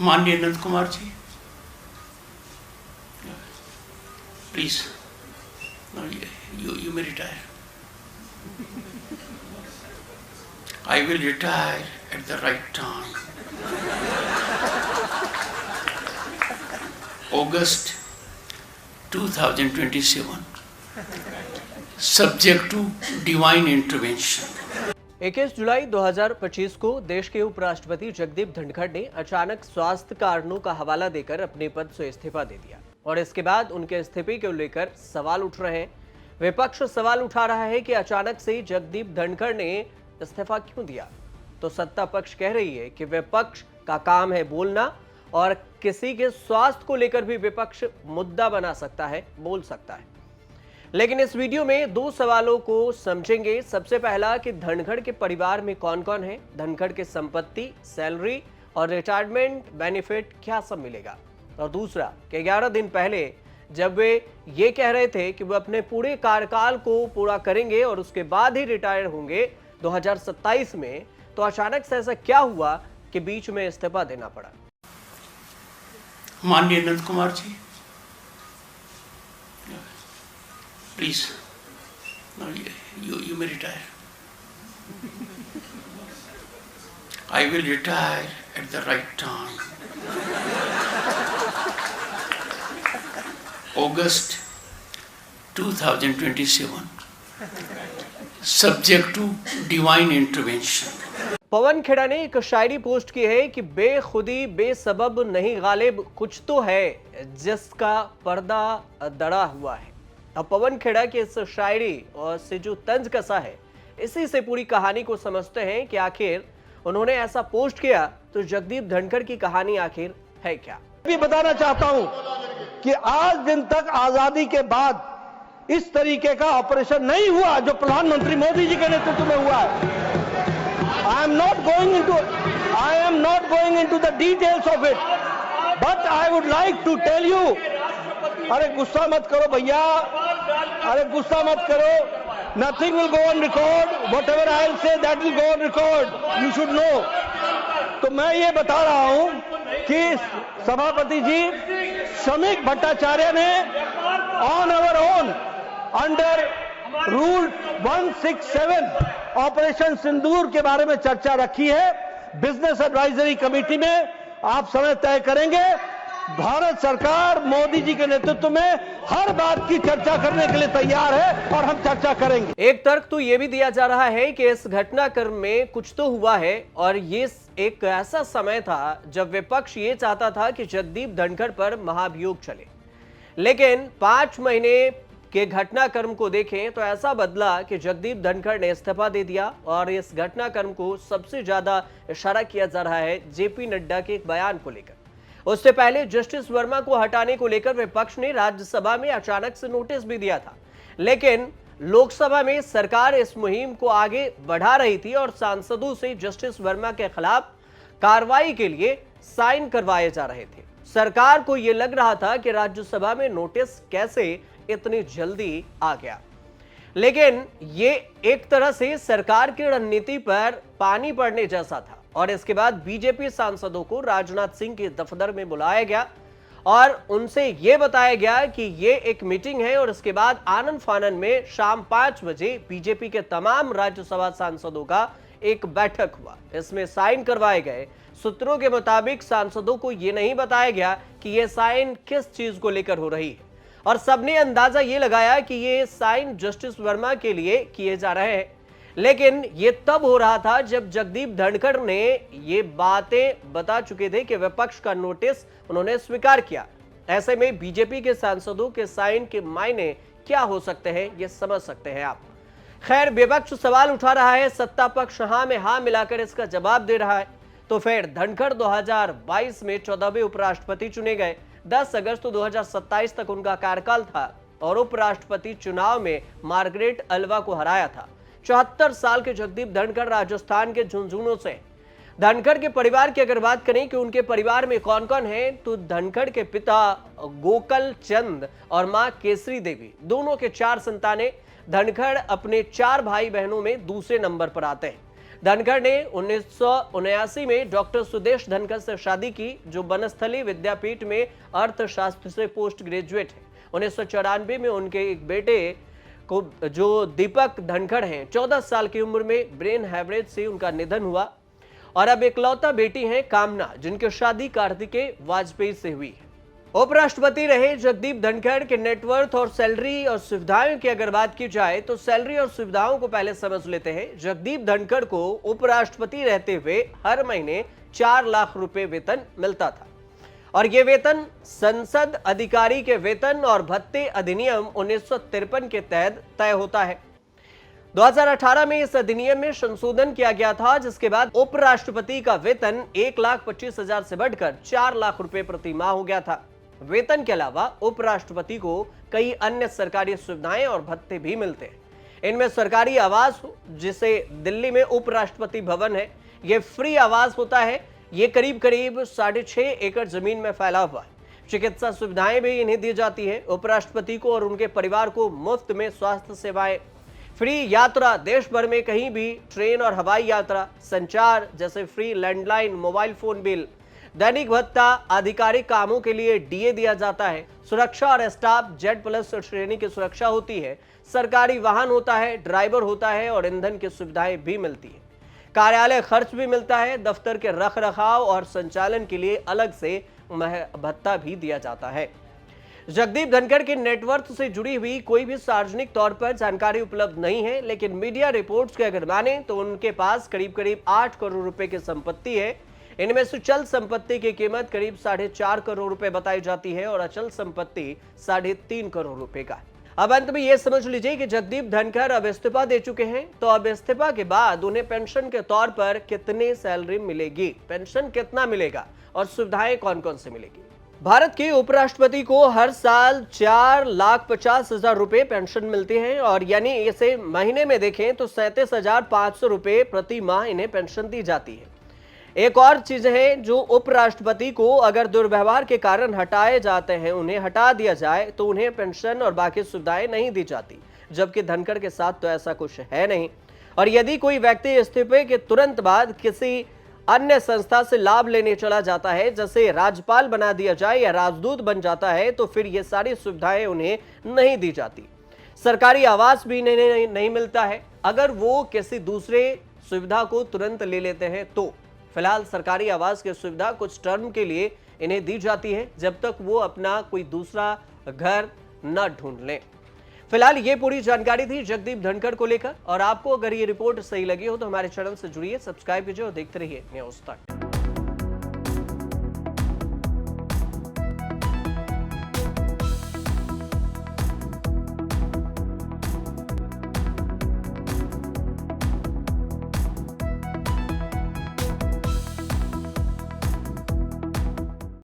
माननीय Nand Kumar ji, please you may retire. I will retire at the right time. August 2027. Subject to divine intervention. 21 जुलाई 2025 को देश के उपराष्ट्रपति जगदीप धनखड़ ने अचानक स्वास्थ्य कारणों का हवाला देकर अपने पद से इस्तीफा दे दिया और इसके बाद उनके इस्तीफे को लेकर सवाल उठ रहे हैं। विपक्ष सवाल उठा रहा है कि अचानक से जगदीप धनखड़ ने इस्तीफा क्यों दिया, तो सत्ता पक्ष कह रही है कि विपक्ष का काम है बोलना और किसी के स्वास्थ्य को लेकर भी विपक्ष मुद्दा बना सकता है, बोल सकता है। लेकिन इस वीडियो में दो सवालों को समझेंगे। सबसे पहला कि धनखड़ के परिवार में कौन कौन है, धनखड़ की संपत्ति, सैलरी और रिटायरमेंट बेनिफिट क्या सब मिलेगा, और दूसरा कि 11 दिन पहले जब वे ये कह रहे थे कि वे अपने पूरे कार्यकाल को पूरा करेंगे और उसके बाद ही रिटायर होंगे 2027 में, तो अचानक से ऐसा क्या हुआ कि बीच में इस्तीफा देना पड़ा। माननीय Nand Kumar ji, please you may retire. I will retire at the right time. August 2027. Subject to divine intervention. Pawan Khera ने एक शायरी पोस्ट की है कि बेखुदी बेसबब नहीं गालिब, कुछ तो है जिसका पर्दा दड़ा हुआ है। अब पवन खेड़ा की इस शायरी और से जो तंज कसा है, इसी से पूरी कहानी को समझते हैं कि आखिर उन्होंने ऐसा पोस्ट किया तो जगदीप धनखड़ की कहानी आखिर है क्या। भी बताना चाहता हूं कि आज दिन तक आजादी के बाद इस तरीके का ऑपरेशन नहीं हुआ जो प्रधानमंत्री मोदी जी के नेतृत्व में हुआ है। I am not going into the details of it, but I would like to tell you, अरे गुस्सा मत करो भैया, अरे गुस्सा मत करो, nothing will go on record, whatever I'll say that will go on record, you should know। तो मैं ये बता रहा हूं कि सभापति जी श्रमिक भट्टाचार्य ने on our own under rule 167 operation Sindoor के बारे में चर्चा रखी है। बिजनेस एडवाइजरी कमेटी में आप समय तय करेंगे। भारत सरकार मोदी जी के नेतृत्व में हर बात की चर्चा करने के लिए तैयार है और हम चर्चा करेंगे। एक तर्क तो यह भी दिया जा रहा है कि इस घटनाक्रम में कुछ तो हुआ है और ये एक ऐसा समय था जब विपक्ष ये चाहता था कि जगदीप धनखड़ पर महाभियोग चले, लेकिन 5 महीने के घटनाक्रम को देखें तो ऐसा बदला कि जगदीप धनखड़ ने इस्तीफा दे दिया और इस घटनाक्रम को सबसे ज्यादा इशारा किया जा रहा है जेपी नड्डा के एक बयान को लेकर। उससे पहले जस्टिस वर्मा को हटाने को लेकर विपक्ष ने राज्यसभा में अचानक से नोटिस भी दिया था, लेकिन लोकसभा में सरकार इस मुहिम को आगे बढ़ा रही थी और सांसदों से जस्टिस वर्मा के खिलाफ कार्रवाई के लिए साइन करवाए जा रहे थे। सरकार को यह लग रहा था कि राज्यसभा में नोटिस कैसे इतनी जल्दी आ गया, लेकिन ये एक तरह से सरकार की रणनीति पर पानी पड़ने जैसा था। और इसके बाद बीजेपी सांसदों को राजनाथ सिंह के दफ्तर में बुलाया गया और उनसे यह बताया गया कि ये एक मीटिंग है और इसके बाद आनंद फानन में शाम 5 बजे बीजेपी के तमाम राज्यसभा सांसदों का एक बैठक हुआ। इसमें साइन करवाए गए। सूत्रों के मुताबिक सांसदों को यह नहीं बताया गया कि यह साइन किस चीज को लेकर हो रही है और सबने अंदाजा यह लगाया कि ये साइन जस्टिस वर्मा के लिए किए जा रहे हैं, लेकिन ये तब हो रहा था जब जगदीप धनखड़ ने ये बातें बता चुके थे कि विपक्ष का नोटिस उन्होंने स्वीकार किया। ऐसे में बीजेपी के सांसदों के साइन के मायने क्या हो सकते हैं ये समझ सकते हैं आप। खैर, विपक्ष सवाल उठा रहा है, सत्ता पक्ष हां में हां मिलाकर इसका जवाब दे रहा है। तो फिर धनखड़ 2022 में 14वें उपराष्ट्रपति चुने गए। 10 अगस्त 2027 तक उनका कार्यकाल था और उपराष्ट्रपति चुनाव में मार्गरेट अल्वा को हराया था। 74 साल के जगदीप धनखड़ राजस्थान के झुंझुनू से। धनखड़ के परिवार की अगर बात करें कि उनके परिवार में कौन कौन है, तो धनखड़ के पिता गोकल चंद और मां केसरी देवी, दोनों के 4 संतानें। धनखड़ अपने 4 भाई बहनों में दूसरे नंबर पर आते हैं। धनखड़ ने 1979 में डॉक्टर सुदेश धनखड़ से शादी की, जो बनस्थली विद्यापीठ में अर्थशास्त्र से पोस्ट ग्रेजुएट है। 1994 में उनके एक बेटे को, जो दीपक धनखड़ हैं, 14 साल की उम्र में ब्रेन हैमरेज से उनका निधन हुआ। और अब इकलौता बेटी हैं कामना, जिनकी शादी कार्तिकेय वाजपेयी से हुई है। उपराष्ट्रपति रहे जगदीप धनखड़ के नेटवर्थ और सैलरी और सुविधाओं की अगर बात की जाए तो सैलरी और सुविधाओं को पहले समझ लेते हैं। जगदीप धनखड़ को उपराष्ट्रपति रहते हुए हर महीने 4 लाख रुपए वेतन मिलता था और यह वेतन संसद अधिकारी के वेतन और भत्ते अधिनियम 1953 के तहत तय होता है। 2018 में इस अधिनियम में संशोधन किया गया था, जिसके बाद उपराष्ट्रपति का वेतन 1,25,000 से बढ़कर 4 लाख रुपए प्रति माह हो गया था। वेतन के अलावा उपराष्ट्रपति को कई अन्य सरकारी सुविधाएं और भत्ते भी मिलते हैं। इनमें सरकारी आवास, जिसे दिल्ली में उपराष्ट्रपति भवन है, यह फ्री आवास होता है। यह करीब 6.5 एकड़ जमीन में फैला हुआ है। चिकित्सा सुविधाएं भी इन्हें दी जाती है। उपराष्ट्रपति को और उनके परिवार को मुफ्त में स्वास्थ्य सेवाएं, फ्री यात्रा देश भर में कहीं भी, ट्रेन और हवाई यात्रा, संचार जैसे free landline, mobile phone bill, दैनिक भत्ता, आधिकारिक कामों के लिए डीए दिया जाता है। सुरक्षा और स्टाफ Z+ श्रेणी की सुरक्षा होती है। सरकारी वाहन होता है, ड्राइवर होता है और ईंधन की सुविधाएं भी मिलती है। कार्यालय खर्च भी मिलता है। दफ्तर के रखरखाव और संचालन के लिए अलग से भत्ता भी दिया जाता है। जगदीप धनखड़ के नेटवर्थ से जुड़ी हुई कोई भी सार्वजनिक तौर पर जानकारी उपलब्ध नहीं है, लेकिन मीडिया रिपोर्ट्स के अगर माने तो उनके पास करीब 8 करोड़ रुपए की संपत्ति है। इनमें से चल संपत्ति की कीमत करीब 4.5 करोड़ रुपए बताई जाती है और अचल संपत्ति 3.5 करोड़ रुपए का है। अब अंत में यह समझ लीजिए कि जगदीप धनखड़ अब इस्तीफा दे चुके हैं, तो अब इस्तीफा के बाद उन्हें पेंशन के तौर पर कितनी सैलरी मिलेगी, पेंशन कितना मिलेगा और सुविधाएं कौन कौन सी मिलेगी। भारत के उपराष्ट्रपति को हर साल 4,50,000 रुपए पेंशन मिलती है और यानी इसे महीने में देखें तो 37,500 रुपए प्रति माह इन्हें पेंशन दी जाती है। एक और चीज है, जो उपराष्ट्रपति को अगर दुर्व्यवहार के कारण हटाए जाते हैं, उन्हें हटा दिया जाए तो उन्हें पेंशन और बाकी सुविधाएं नहीं दी जाती, जबकि धनखड़ के साथ तो ऐसा कुछ है नहीं। और यदि कोई व्यक्ति इस्तीफे के तुरंत बाद किसी अन्य संस्था से लाभ लेने चला जाता है, जैसे राज्यपाल बना दिया जाए या राजदूत बन जाता है, तो फिर ये सारी सुविधाएं उन्हें नहीं दी जाती। सरकारी आवास भी नहीं मिलता है अगर वो किसी दूसरे सुविधा को तुरंत ले लेते हैं तो। फिलहाल सरकारी आवास की सुविधा कुछ टर्म के लिए इन्हें दी जाती है, जब तक वो अपना कोई दूसरा घर न ढूंढ लें। फिलहाल ये पूरी जानकारी थी जगदीप धनखड़ को लेकर, और आपको अगर ये रिपोर्ट सही लगी हो तो हमारे चैनल से जुड़िए, सब्सक्राइब कीजिए और देखते रहिए न्यूज़ तक।